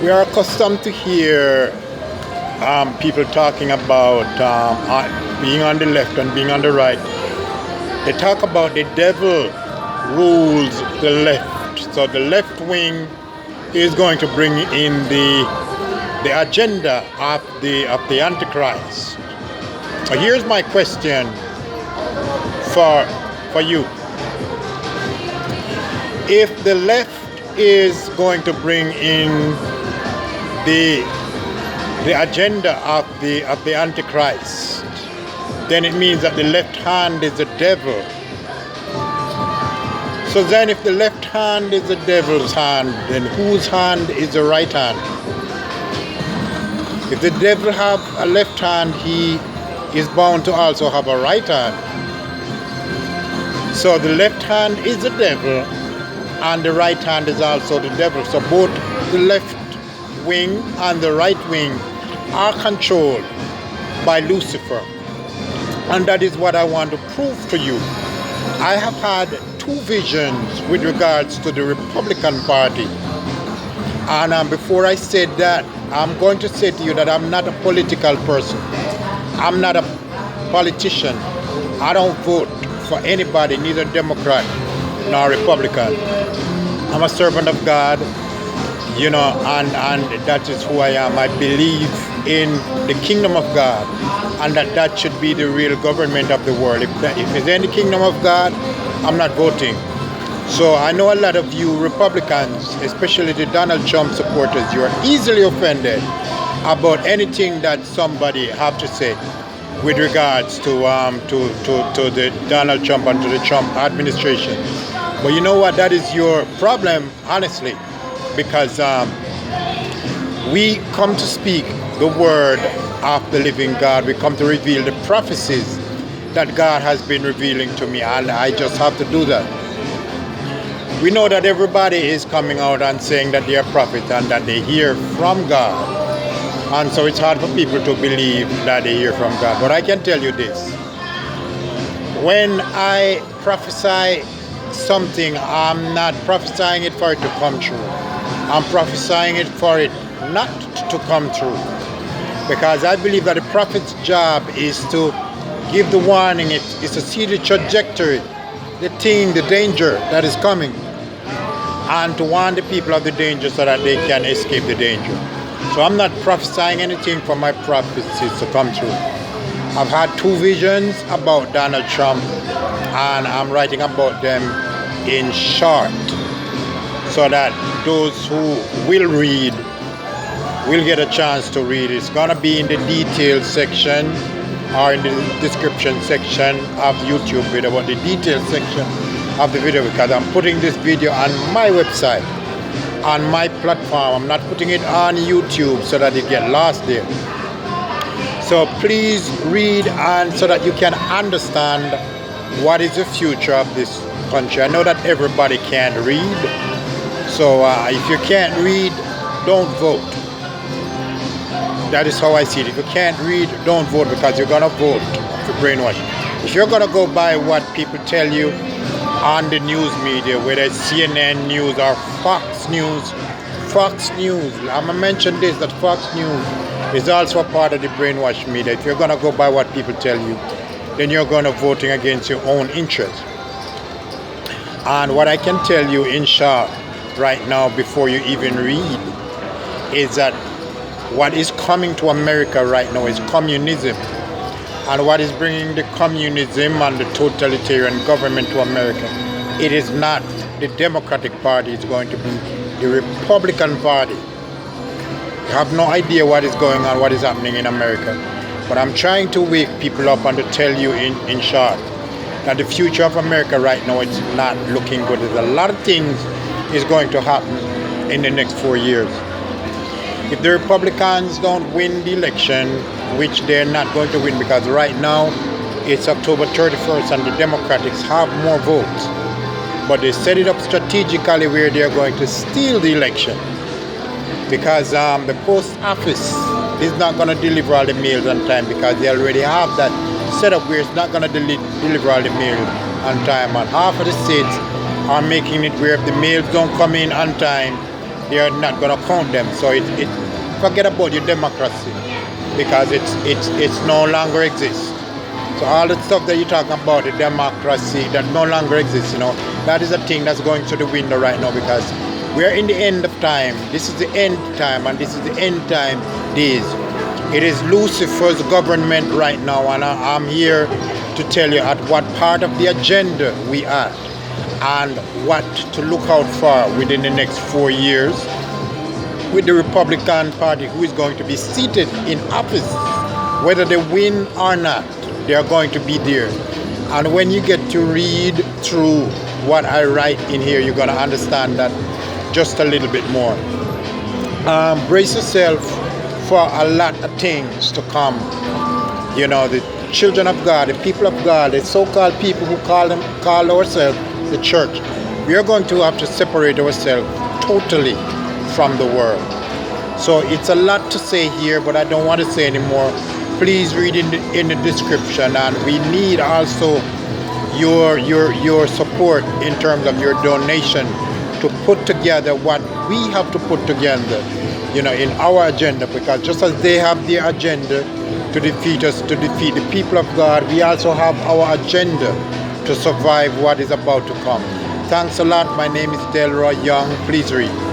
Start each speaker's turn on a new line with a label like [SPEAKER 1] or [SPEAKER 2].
[SPEAKER 1] We are accustomed to hear people talking about being on the left and being on the right. They talk about the devil rules the left. So the left wing is going to bring in the agenda of the Antichrist. So here's my question for you. If the left is going to bring in the agenda of the Antichrist, then it means that the left hand is the devil. So then if the left hand is the devil's hand, then whose hand is the right hand? If the devil have a left hand, he is bound to also have a right hand. So the left hand is the devil and the right hand is also the devil. So both the left wing and the right wing are controlled by Lucifer. And that is what I want to prove to you. I have had two visions with regards to the Republican Party. And before I said that, I'm going to say to you that I'm not a political person. I'm not a politician. I don't vote for anybody, neither Democrat nor Republican. I'm a servant of God, and that is who I am. I believe in the kingdom of God, and that should be the real government of the world. If it's any kingdom of God, I'm not voting. So I know a lot of you Republicans, especially the Donald Trump supporters, you are easily offended about anything that somebody have to say with regards to the Donald Trump and to the Trump administration. But you know what? That is your problem, honestly, because we come to speak the word of the living God. We come to reveal the prophecies that God has been revealing to me, and I just have to do that. We know that everybody is coming out and saying that they are prophets and that they hear from God. And so it's hard for people to believe that they hear from God. But I can tell you this. When I prophesy something, I'm not prophesying it for it to come true. I'm prophesying it for it not to come true. Because I believe that the prophet's job is to give the warning, is to see the trajectory, the thing, the danger that is coming, and to warn the people of the danger so that they can escape the danger. So I'm not prophesying anything for my prophecies to come true. I've had two visions about Donald Trump, and I'm writing about them in short so that those who will read will get a chance to read. It's going to be in the details section or in the description section of YouTube video, but the details section of the video, because I'm putting this video on my website, on my platform. I'm not putting it on YouTube so that it get lost there. So please read, and so that you can understand what is the future of this country. I know that everybody can't read, so if you can't read, don't vote. That is how I see it. If you can't read, don't vote, because you're gonna vote for brainwashing. If you're gonna go by what people tell you on the news media, whether it's CNN News or Fox News, I'm gonna mention this, that Fox News is also a part of the brainwash media. If you're gonna go by what people tell you, then you're gonna voting against your own interest. And what I can tell you in short right now, before you even read, is that what is coming to America right now is communism. And what is bringing the communism and the totalitarian government to America, it is not the Democratic Party, it's going to be the Republican Party. You have no idea what is going on, what is happening in America. But I'm trying to wake people up and to tell you in short that the future of America right now is not looking good. There's a lot of things is going to happen in the next 4 years. If the Republicans don't win the election, which they're not going to win, because right now it's October 31st and the Democrats have more votes, but they set it up strategically where they're going to steal the election, because the post office is not going to deliver all the mails on time, because they already have that set up where it's not going to deliver all the mail on time. And half of the states are making it where if the mails don't come in on time, they are not going to count them. So it forget about your democracy, because it's no longer exists. So all the stuff that you're talking about, the democracy that no longer exists, that is a thing that's going to the window right now, because we're in the end of time. This is the end time, and this is the end time days. It is Lucifer's government right now, and I'm here to tell you at what part of the agenda we are and what to look out for within the next 4 years with the Republican Party, who is going to be seated in office. Whether they win or not, they are going to be there. And when you get to read through what I write in here, you're going to understand that just a little bit more. Brace yourself for a lot of things to come. The children of God, the people of God, the so-called people who call ourselves the church, we are going to have to separate ourselves totally from the world. So it's a lot to say here, but I don't want to say anymore. Please read in the description, and we need also your support in terms of your donation to put together what we have to put together, in our agenda, because just as they have their agenda to defeat us, to defeat the people of God, we also have our agenda to survive what is about to come. Thanks a lot. My name is Delroy Young. Please read.